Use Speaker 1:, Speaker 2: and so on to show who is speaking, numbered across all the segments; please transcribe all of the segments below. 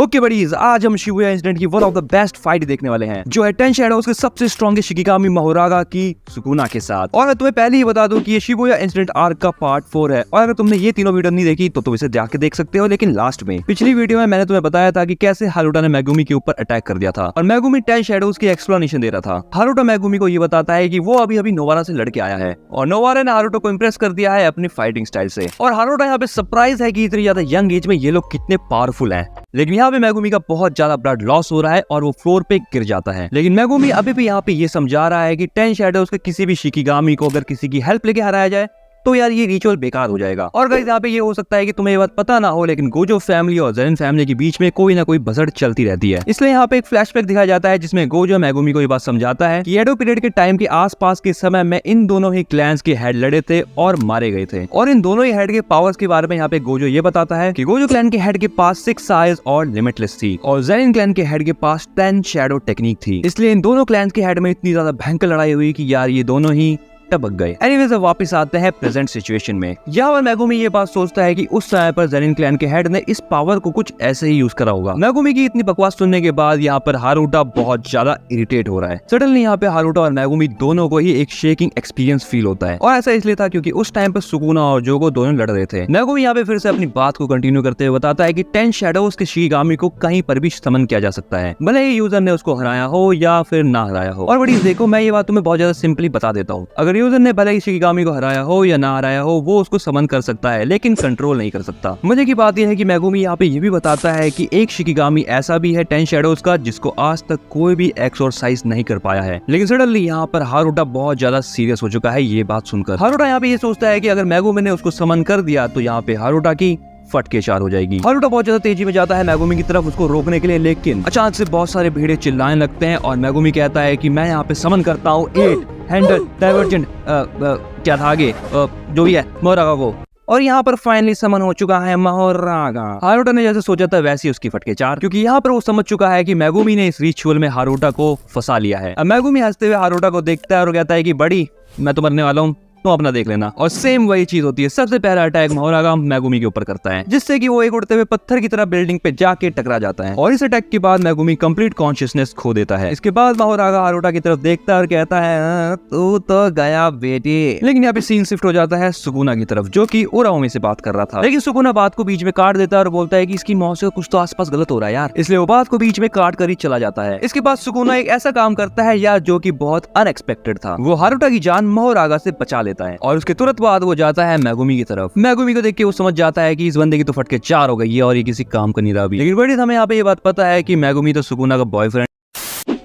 Speaker 1: Okay buddies, आज हम Shibuya incident की one of the best fight देखने वाले हैं, जो है टेन शैडोज के सबसे स्ट्रॉन्गेस्ट शिकिगामी मोहोरागा की सुकुना के साथ। और मैं तुम्हें पहले ही बता दूं कि ये शिबुया इंसिडेंट आर्क का पार्ट 4 है, और अगर तुमने ये तीनों वीडियो नहीं देखी तो तुम इसे जाके देख सकते हो। लेकिन लास्ट में पिछली वीडियो में मैंने तुम्हें बताया था कि कैसे हारुटा ने मेगुमी के ऊपर अटैक कर दिया था, और मेगुमी टेन शैडोज की एक्सप्लेनेशन दे रहा था। हारुटा मेगुमी को ये बताता है कि वो अभी अभी नोवारा से लड़के आया है, और नोवारा ने हारुटा को इम्प्रेस कर दिया है अपनी फाइटिंग स्टाइल से। और हारुटा यहाँ पे सरप्राइज है कि इतनी ज्यादा यंग एज में ये लोग कितने पावरफुल हैं। लेकिन यहाँ पे मेगुमी का बहुत ज्यादा ब्लड लॉस हो रहा है और वो फ्लोर पे गिर जाता है। लेकिन मेगुमी अभी भी यहाँ पे ये समझा रहा है कि टेन शैडोज के किसी भी शिकिगामी को अगर किसी की हेल्प लेके हराया जाए तो यार ये रिचुअल बेकार हो जाएगा। और गाइस यहाँ पे ये हो सकता है कि तुम्हें ये बात पता ना हो, लेकिन गोजो फैमिली और ज़ेनिन फैमिली के बीच में कोई ना कोई बजड़ चलती रहती है। इसलिए यहाँ पे एक फ्लैशबैक दिखाया जाता है जिसमें गोजो मेगुमी को ये बात समझाता है कि एडो पीरियड के टाइम के आसपास के समय में इन दोनों ही क्लैंस के हेड लड़े थे और मारे गए थे। और इन दोनों ही हेड के पावर्स के बारे में यहाँ पे गोजो ये बताता है कि गोजो क्लैन के हेड के पास 6 आइज और लिमिटलेस थी, और ज़ेनिन क्लैन के हेड के पास 10 शैडो टेक्निक थी। इसलिए इन दोनों क्लैंस के हेड में इतनी ज्यादा भयंकर लड़ाई हुई कि यार ये दोनों ही टपक गए। एनीवेज अब वापस आते हैं प्रेजेंट सिचुएशन में। यहाँ पर मेगुमी ये बात सोचता है कि उस समय पर ज़ेनिन क्लैन के हेड ने इस पावर को कुछ ऐसे ही यूज करा होगा। मेगुमी की इतनी बकवास सुनने के बाद यहाँ पर हारुटा बहुत ज्यादा इरिटेट हो रहा है। सडनली यहाँ पे हारुटा और मेगुमी दोनों को ही एक शेकिंग एक्सपीरियंस फील होता है, और ऐसा इसलिए था क्योंकि उस टाइम पर सुकुना और जोगो दोनों लड़ रहे थे। मेगुमी यहाँ पे फिर से अपनी बात को कंटिन्यू करते हुए बताता है कि 10 शैडोज के शिकिगामी को कहीं पर भी समन किया जा सकता है, भले ही यूजर ने उसको हराया हो या फिर ना हराया हो। और बड़ी देखो, मैं ये बात तुम्हें बहुत ज्यादा सिंपली बता देता हूँ। अगर यूजर ने भले ही शिकिगामी को हराया हो या ना हराया हो, वो उसको समन कर सकता है लेकिन कंट्रोल नहीं कर सकता। मजे की बात यह है कि मेगुमी यहाँ पे ये भी बताता है कि एक शिकिगामी ऐसा भी है 10 शैडोज का जिसको आज तक कोई भी एक्सोरसाइज नहीं कर पाया है। लेकिन सडनली यहाँ पर हारुटा बहुत ज्यादा सीरियस हो चुका है ये बात सुनकर। हारुटा यहाँ पे ये सोचता है कि अगर मेगुमी ने उसको समन कर दिया तो यहाँ पे हारुटा की फटके चार हो जाएगी। हारुटा बहुत ज्यादा तेजी में जाता है मेगुमी की तरफ उसको रोकने के लिए, लेकिन अचानक से बहुत सारे भीड़े चिल्लाने लगते हैं और मेगुमी कहता है कि मैं यहाँ पे समन करता हूँ 8 हैंडल डाइवर्जेंट क्या था आगे जो भी है मोहोरागा को। और यहाँ पर फाइनली समन हो चुका है मोहोरागा। हारुटा ने जैसे सोचा था वैसे ही उसकी फटके चार, क्योंकि यहाँ पर वो समझ चुका है कि मेगुमी ने इस रिचुअल में हारुटा को फंसा लिया है। अब मेगुमी हंसते हुए हारुटा को देखता है और कहता है कि बड़ी मैं तो मरने वाला हूँ, तो अपना देख लेना। और सेम वही चीज होती है। सबसे पहला अटैक मोहोरागा मेगुमी के ऊपर करता है, जिससे कि वो एक उड़ते हुए पत्थर की तरह बिल्डिंग पे जाके टकरा जाता है, और इस अटैक के बाद मेगुमी कंप्लीट कॉन्शियसनेस खो देता है। इसके बाद मोहोरागा हारुटा की तरफ देखता है और कहता है तू तो गया बेटी। लेकिन यहाँ पे सीन शिफ्ट हो जाता है सुकुना की तरफ, जो कि उराओमी से बात कर रहा था। लेकिन सुकुना बात को बीच में काट देता है और बोलता है कि इसकी मौत से कुछ तो आसपास गलत हो रहा है यार, इसलिए वो बात को बीच में काट कर ही चला जाता है। इसके बाद सुकुना एक ऐसा काम करता है यार जो कि बहुत अनएक्सपेक्टेड था। वो हारुटा की जान मोहोरागा से बचा लेता है, और उसके तुरंत बाद वो जाता है मेगुमी की तरफ। मेगुमी को देख के वो समझ जाता है कि इस बंदे की तो फटके 4 हो गई है और ये किसी काम का नहीं रहा भी। लेकिन बड़ी हमें यहाँ पे ये बात पता है कि मेगुमी तो सुकुना का बॉयफ्रेंड,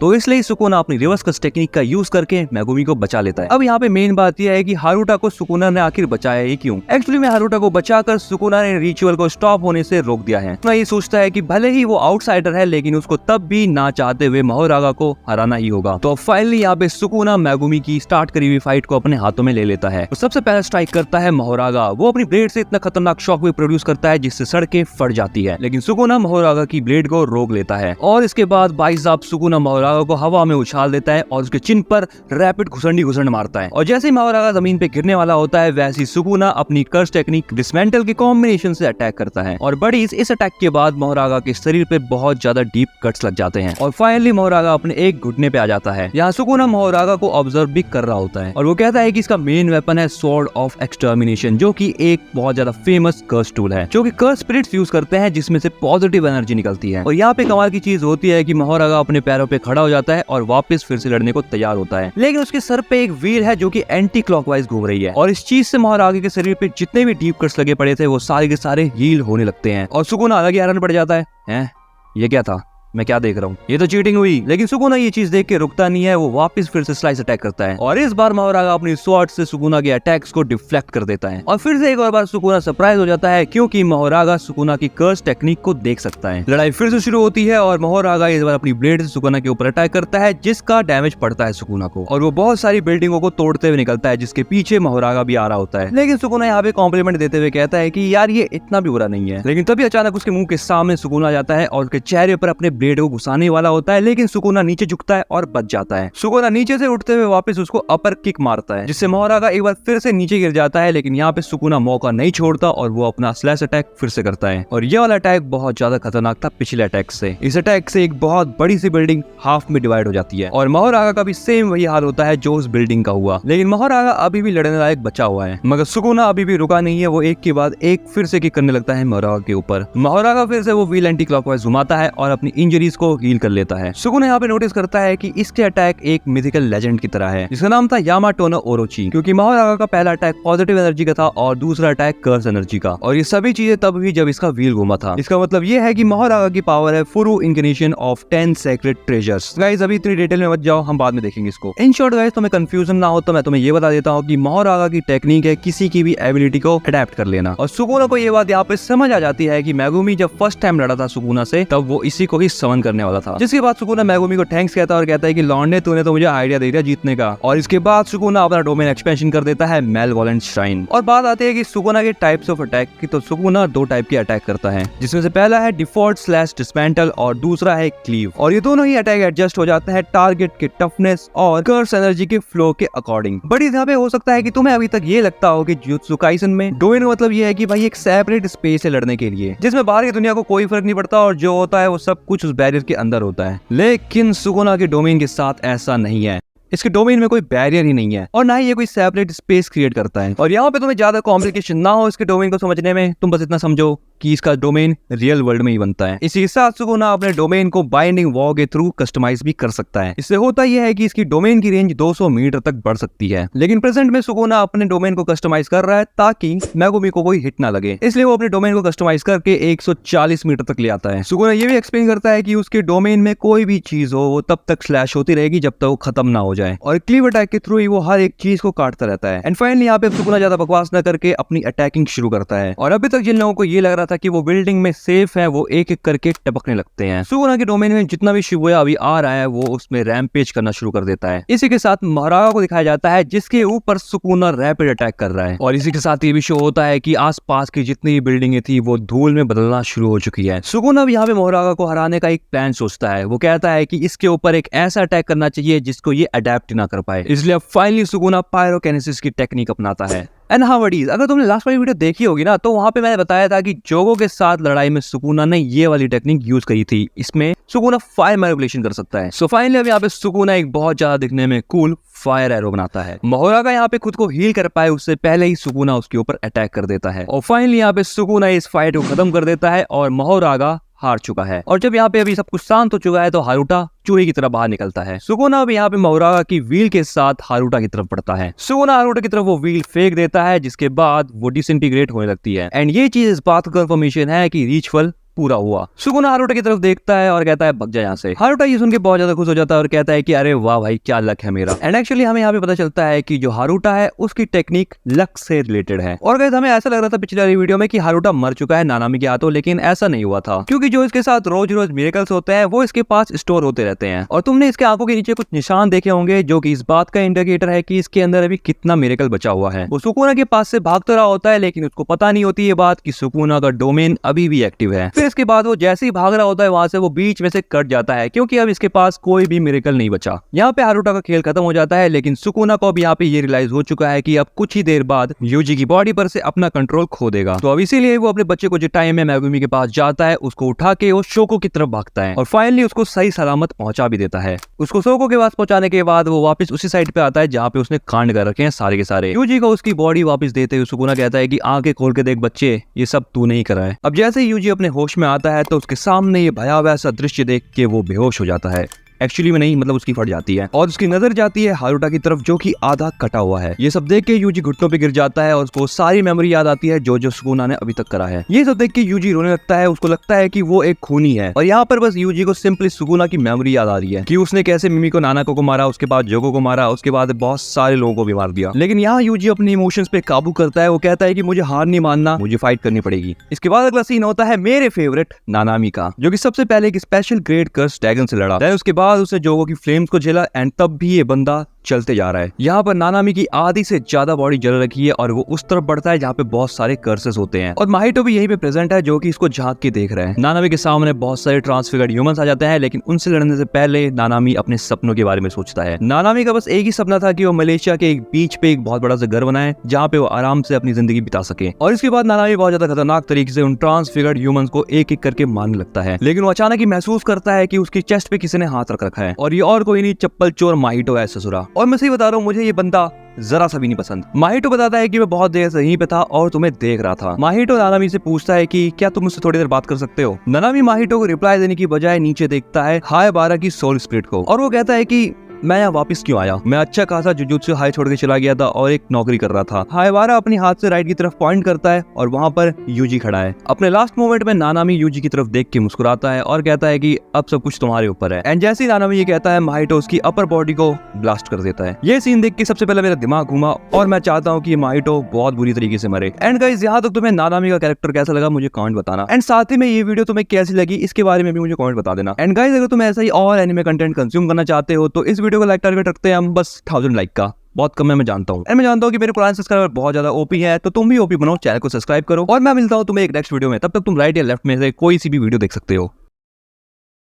Speaker 1: तो इसलिए सुकुना अपनी रिवर्स कट टेक्निक का यूज करके मेगुमी को बचा लेता है। अब यहाँ पे मेन बात यह है कि हारुटा को सुकुना ने आखिर बचाया ही क्यों। एक्चुअली में हारुटा को बचाकर सुकुना ने रिचुअल को स्टॉप होने से रोक दिया है। मैं ये सोचता है कि भले ही वो आउटसाइडर है, लेकिन उसको तब भी ना चाहते हुए मोहोरागा को हराना ही होगा। तो फाइनली यहाँ पे सुकुना मेगुमी की स्टार्ट करी हुई फाइट को अपने हाथों में ले लेता है। तो सबसे पहले स्ट्राइक करता है मोहोरागा। वो अपनी ब्लेड से इतना खतरनाक शॉक वेव प्रोड्यूस करता है जिससे सड़कें फट जाती है, लेकिन सुकुना मोहोरागा की ब्लेड को रोक लेता है। और इसके बाद भाई साहब सुकुना मोहोरागा को हवा में उछाल देता है और उसके चिन पर रैपिड घुसंडी मारता है। और जैसे ही मोहोरागा जमीन पे गिरने वाला होता है, वैसे ही सुकुना अपनी कर्स टेक्निक डिसमेंटल के कॉम्बिनेशन से अटैक करता है। और बड़ी इस अटैक के बाद मोहोरागा के शरीर पे बहुत ज्यादा डीप कट्स लग जाते हैं, और फाइनली मोहोरागा अपने एक घुटने पे आ जाता है। यहाँ सुकुना मोहोरागा को ऑब्जर्व भी कर रहा होता है, और वो कहता है कि इसका मेन वेपन है स्वॉर्ड ऑफ एक्सटर्मिनेशन, जो कि एक बहुत ज्यादा फेमस कर्स टूल है, जो कि कर्स स्पिरिट्स यूज करते हैं जिसमें से पॉजिटिव एनर्जी निकलती है। और यहाँ पे कमाल की चीज होती है कि मोहोरागा अपने पैरों पे खड़ा हो जाता है और वापस फिर से लड़ने को तैयार होता है। लेकिन उसके सर पे एक व्हील है जो कि एंटी क्लॉकवाइज घूम रही है, और इस चीज से मोहोरागा के शरीर पे जितने भी डीप कट्स लगे पड़े थे वो सारे के सारे हील होने लगते हैं, और सुकुना अलग ही हैरान पड़ जाता है, हैं ये क्या था, मैं क्या देख रहा हूँ, ये तो चीटिंग हुई। लेकिन सुकुना ये चीज देख के रुकता नहीं है, वो वापस फिर से स्लाइस अटैक करता है, और इस बार मोहोरागा अपनी स्वॉर्ड से सुकुना के अटैक्स को डिफ्लेक्ट कर देता है। और फिर से एक और बार सुकुना सरप्राइज हो जाता है, क्योंकि मोहोरागा सुकुना की कर्स टेक्निक को देख सकता है। लड़ाई फिर से शुरू होती है और मोहोरागा इस बार अपनी ब्लेड से सुकुना के ऊपर अटैक करता है, जिसका डैमेज पड़ता है सुकुना को, और वो बहुत सारी बिल्डिंगों को तोड़ते हुए निकलता है, जिसके पीछे मोहोरागा भी आ रहा होता है। लेकिन सुकुना यहाँ पे कॉम्प्लीमेंट देते हुए कहता है कि यार ये इतना भी बुरा नहीं है। लेकिन तभी अचानक उसके मुंह के सामने सुकुना आ जाता है और उसके चेहरे पर अपने ब्लेड को घुसाने वाला होता है, लेकिन सुकुना नीचे झुकता है और बच जाता है। सुकुना नीचे से उठते हुए वापस उसको अपर किक मारता है, जिससे मोहरागा एक बार फिर से नीचे गिर जाता है, लेकिन यहाँ पे सुकुना मौका नहीं छोड़ता और वो अपना स्लैश अटैक फिर से करता है। और ये वाला अटैक बहुत ज्यादा खतरनाक था पिछले अटैक से। इस अटैक से एक बहुत बड़ी सी बिल्डिंग हाफ में डिवाइड हो जाती है और मोहरागा का भी सेम वही हाल होता है जो उस बिल्डिंग का हुआ, लेकिन मोहरागा अभी भी लड़ने लायक बचा हुआ है। मगर सुकुना अभी भी रुका नहीं है, वो एक के बाद एक फिर से किक करने लगता है मोहरागा के ऊपर। मोहरागा फिर से वो व्हील एंटी क्लॉकवाइज घुमाता है और अपनी इंजरीज को हील कर लेता है। सुकुना यहाँ पे नोटिस करता है कि इसके अटैक एक मिथिकल लेजेंड की तरह है, जिसका नाम था यामाटो नो ओरोची, क्योंकि मोहरागा का पहला अटैक पॉजिटिव एनर्जी का था और दूसरा अटैक कर्स एनर्जी का, और ये सभी चीजें तब हुई जब इसका व्हील घुमा था। इसका मतलब ये है कि मोहरागा की पावर है फुरु incarnation of 10 sacred treasures. Guys अभी इतनी डिटेल में मत जाओ, हम बाद में देखेंगे इसको। इन शॉर्ट गाइस तुम्हें कंफ्यूजन ना हो तो मैं तुम्हें ये बता देता हूँ कि मोहरागा की टेक्निक है किसी की भी एबिलिटी को अडेप्ट कर लेना, और सुकुना को ये बात यहाँ पे समझ आ जाती है कि मेगुमी जब फर्स्ट टाइम लड़ा था सुकुना से, तब वो इसी को ही समन करने वाला था। जिसके बाद सुकुना मेगुमी को थैंक्स कहता है और कहता है कि लॉन्डे तूने तो मुझे आइडिया दे दिया जीतने का, और इसके बाद सुकुना अपना डोमेन एक्सपेंशन कर देता है मेलवोलेंट श्राइन। और बात आती है कि सुकुना के टाइप्स ऑफ अटैक की, तो सुकुना 2 टाइप के अटैक करता है, जिसमें से पहला है डिफॉल्ट स्लैश डिसमेंटल और दूसरा है क्लीव, और ये दोनों ही अटैक एडजस्ट हो जाते हैं टारगेट के टफनेस और कर्स एनर्जी के फ्लो के अकॉर्डिंग। बड़ी यहाँ पे हो सकता है कि तुम्हें अभी तक ये लगता हो कि जुत्सु काइसन में डोमेन का मतलब ये है कि भाई एक सेपरेट स्पेस है लड़ने के लिए, जिसमें बाहर की दुनिया को कोई फर्क नहीं पड़ता और जो होता है वो सब कुछ उस बैरियर के अंदर होता है। लेकिन सुकुना के डोमेन के साथ ऐसा नहीं है। इसके डोमेन में कोई बैरियर ही नहीं है और ना ही ये कोई सेपरेट स्पेस क्रिएट करता है। और यहाँ पे तुम्हें ज्यादा कॉम्प्लिकेशन ना हो इसके डोमेन को समझने में, तुम बस इतना समझो कि इसका डोमेन रियल वर्ल्ड में ही बनता है। इसी के साथ सुकुना अपने डोमेन को बाइंडिंग वॉ के थ्रू कस्टमाइज भी कर सकता है। इससे होता यह है कि इसकी डोमेन की रेंज 200 मीटर तक बढ़ सकती है, लेकिन प्रेजेंट में सुकुना अपने डोमेन को कस्टमाइज कर रहा है ताकि मेगुमी को कोई हिट ना लगे, इसलिए वो अपने डोमेन को कस्टमाइज करके 140 मीटर तक ले आता है। सुकुना ये भी एक्सप्लेन करता है कि उसके डोमेन में कोई भी चीज हो वो तब तक स्लैश होती रहेगी जब तक वो खत्म ना हो जाए, और क्लीव अटैक के थ्रू ही वो हर एक चीज को काटता रहता है। एंड फाइनली यहाँ पे सुकुना ज्यादा बकवास न करके अपनी अटैकिंग शुरू करता है, और अभी तक जिन लोगों को ये लग रहा था कि वो बिल्डिंग में सेफ है, वो एक एक करके टपकने लगते हैं। सुकुना के डोमेन में जितना भी शिबुया अभी आ रहा है वो उसमें रैम्पेज करना शुरू कर देता है। इसी के साथ मोहरागा को दिखाया जाता है जिसके ऊपर सुकुना रैपिड अटैक कर रहा है, और इसी के साथ ये भी शो होता है कि आसपास की जितनी भी बिल्डिंगें थी वो धूल में बदलना शुरू हो चुकी है। सुकुना भी यहाँ पे मोहरागा को हराने का एक प्लान सोचता है। वो कहता है कि इसके ऊपर एक ऐसा अटैक करना चाहिए जिसको ये अडेप्ट ना कर पाए, इसलिए फाइनली सुकुना पायरोकिनेसिस की टेक्निक अपनाता है। एंड हावर्डीज, अगर तुमने लास्ट वाली वीडियो देखी होगी ना, तो वहां पे मैंने बताया था कि जोगो के साथ लड़ाई में सुकुना ने ये वाली टेक्निक यूज करी थी। इसमें सुकुना फायर मैनिपुलेशन कर सकता है। सो फाइनली अब यहाँ पे सुकुना एक बहुत ज्यादा दिखने में कूल फायर एरो बनाता है। मोहरागा यहाँ पे खुद को हील कर पाए उससे पहले ही सुकुना उसके ऊपर अटैक कर देता है, और फाइनली यहाँ पे सुकुना इस फाइट को खत्म कर देता है और मोहरागा हार चुका है। और जब यहाँ पे अभी सब कुछ शांत हो चुका है तो हारुटा चूहे की तरह बाहर निकलता है। सुकुना अब यहाँ पे मोहरागा की व्हील के साथ हारुटा की तरफ बढ़ता है। सुकुना हारुटा की तरफ वो व्हील फेंक देता है, जिसके बाद वो डिसइंटीग्रेट होने लगती है। एंड ये चीज इस बात का कंफर्मेशन है कि रिचुअल पूरा हुआ। सुकुना हारुटा की तरफ देखता है और कहता है भग जा यहाँ से। हारुटा ये सुन के बहुत ज्यादा खुश हो जाता है और कहता है कि अरे वाह भाई क्या लक है मेरा। एंड एक्चुअली हमें यहाँ पे पता चलता है कि जो हारुटा है उसकी टेक्निक लक से रिलेटेड है। और गाइस हमें ऐसा लग रहा था पिछले वाली वीडियो में कि हारुटा मर चुका है नानामी के हाथों, लेकिन ऐसा नहीं हुआ था, क्योंकि जो इसके साथ रोज रोज मिरेकल्स होते हैं वो इसके पास स्टोर होते रहते हैं। और तुमने इसके आंखों के नीचे कुछ निशान देखे होंगे जो कि इस बात का इंडिकेटर है कि इसके अंदर अभी कितना मिरेकल बचा हुआ है। वो सुकुना के पास से भागता रहा होता है, लेकिन उसको पता नहीं होती ये बात कि सुकुना का डोमेन अभी भी एक्टिव है। फिर इसके बाद वो जैसे भाग रहा होता है वहां से वो बीच में से कट जाता है, क्योंकि अब इसके पास कोई भी मिरेकल नहीं बचा। यहाँ पे हारुटा का खेल खत्म हो जाता है, लेकिन सुकुना को अब यहाँ पे ये रियलाइज हो चुका है कि अब कुछ ही देर बाद यूजी की बॉडी पर से अपना कंट्रोल खो देगा। तो अब इसीलिए वो अपने बच्चे को जो टाइम है मेगुमी के पास जाता है, उसको उठा के वो शोको की तरफ भागता है और फाइनली उसको सही सलामत पहुंचा भी देता है। उसको शोको के पास पहुंचाने के बाद वो वापस उसी साइड पे आता है जहाँ पे उसने कांड कर रखे हैं सारे के सारे। यूजी को उसकी बॉडी वापस देते हुए सुकुना कहता है कि आंखें खोल के देख बच्चे, ये सब तू नहीं करा है। अब जैसे ही यूजी अपने होश में आता है तो उसके सामने ये भयावह सा दृश्य देख के वो बेहोश हो जाता है। एक्चुअली में नहीं, मतलब उसकी फट जाती है और उसकी नजर जाती है हारुटा की तरफ जो कि आधा कटा हुआ है। ये सब देख के यूजी घुटनों पे गिर जाता है और उसको सारी मेमोरी याद आती है जो जो सुकुना ने अभी तक करा है। ये सब देख के यूजी रोने लगता है। उसको लगता है कि वो एक खूनी है और यहाँ पर बस यूजी को सिंपली सुकुना की मेमोरी याद आ रही है कि उसने कैसे मिमी को नानाको को मारा, उसके बाद जोगो को मारा, उसके बाद बहुत सारे लोगों को भी मार दिया। लेकिन यहाँ यूजी अपने इमोशंस पे काबू करता है। वो कहता है कि मुझे हार नहीं मानना, मुझे फाइट करनी पड़ेगी। इसके बाद अगला सीन होता है मेरे फेवरेट नानामी का, जो कि सबसे पहले एक स्पेशल ग्रेड कर्स ड्रैगन से लड़ा। उसके बाद उसने जोगो की फ्लेम्स को झेला एंड तब भी ये बंदा चलते जा रहा है। यहाँ पर नानामी की आधी से ज्यादा बॉडी जल रखी है और वो उस तरफ बढ़ता है जहाँ पे बहुत सारे कर्सेस होते हैं और माहितो भी यहीं पे प्रेजेंट है जो कि इसको झांक के देख रहा है। नानामी के सामने बहुत सारे ट्रांसफिगर्ड ह्यूमंस आ जाते हैं, लेकिन उनसे लड़ने से पहले नानामी अपने सपनों के बारे में सोचता है। नानामी का बस एक ही सपना था कि वो मलेशिया के एक बीच पे एक बहुत बड़ा सा घर बनाए जहाँ पे वो आराम से अपनी जिंदगी बिता सके। और इसके बाद नानामी बहुत ज्यादा खतरनाक तरीके से उन ट्रांसफिगर्ड ह्यूमंस को एक एक करके मारने लगता है, लेकिन वो अचानक ही महसूस करता है कि उसकी चेस्ट पे किसी ने हाथ रख रखा है और ये और कोई नहीं चप्पल चोर माहितो है ससुरा। और मैं सही बता रहा हूँ, मुझे ये बंदा जरा सा भी नहीं पसंद। माहितो बताता है कि मैं बहुत देर से यहीं पे था और तुम्हें देख रहा था। माहितो नानामी से पूछता है कि क्या तुम मुझसे थोड़ी देर बात कर सकते हो। नानामी माहितो को रिप्लाई देने की बजाय नीचे देखता है हाय बारा की सोल स्पिरिट को और वो कहता है कि मैं यहाँ वापस क्यों आया, मैं अच्छा खासा जुजुत्सु हाई छोड़ के चला गया था और एक नौकरी कर रहा था। हायवारा अपनी हाथ से राइट की तरफ पॉइंट करता है और वहाँ पर यूजी खड़ा है। अपने लास्ट मोमेंट में नानामी यूजी की तरफ देख के मुस्कुराता है और कहता है कि अब सब कुछ तुम्हारे ऊपर है। एंड जैसे ही नानामी ये कहता है माहितो उसकी अपर बॉडी को ब्लास्ट कर देता है। ये सीन देख के सबसे पहले मेरा दिमाग घूमा और मैं चाहता हूँ कि माहितो बहुत बुरी तरीके से मरे। एंड गाइस, यहाँ तक तुम्हें नानामी का कैरेक्टर कैसा लगा मुझे कमेंट बताना। एंड साथ ही में ये वीडियो तुम्हें कैसी लगी इसके बारे में भी मुझे कमेंट बता देना। एंड गाइस, अगर तुम ऐसा ही और एनिमे कंटेंट कंज्यूम करना चाहते हो तो इस वीडियो को लाइक टारगेट रखते हैं हम बस 1000 लाइक का। बहुत कम है, मैं जानता हूँ। मैं जानता हूँ कि मेरे पुराने सब्सक्राइबर बहुत ज्यादा ओपी है, तो तुम भी ओपी बनाओ, चैनल को सब्सक्राइब करो और मैं मिलता हूँ तुम्हें एक नेक्स्ट वीडियो में। तब तक तुम राइट या लेफ्ट में से कोई सी भी वीडियो देख सकते हो।